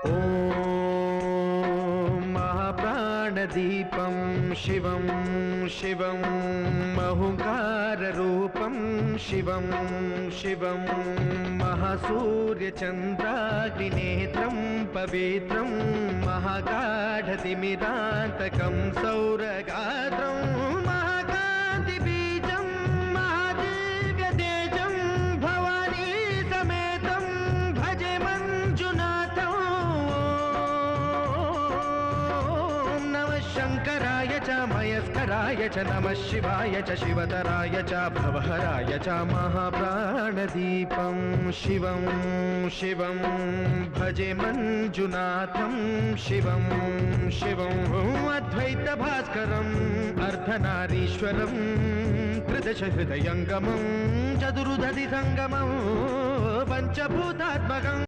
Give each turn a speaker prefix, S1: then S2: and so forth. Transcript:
S1: ॐ महाप्राणदीपं शिवं शिवं महुकाररूपं शिवं शिवं महासूर्यचन्द्राग्निनेत्रं पवित्रं महागाढतिमिरान्तकं सौरगात्रं महाकान्तिबीजं महादिव्यतेजं भवानी समेतं भजे मञ्जुनाथं। ॐ नमः शङ्कराय च मयस्कराय च नमः शिवाय च शिवतराय च भवहराय च महाप्राणदीपं शिवं शिवं भजे मञ्जुनाथं शिवं शिवं अद्वैतभास्करम् अर्धनारीश्वरं त्रिदशहृदयङ्गमं चतुर्दधिसङ्गमं पञ्चभूतात्मकम्।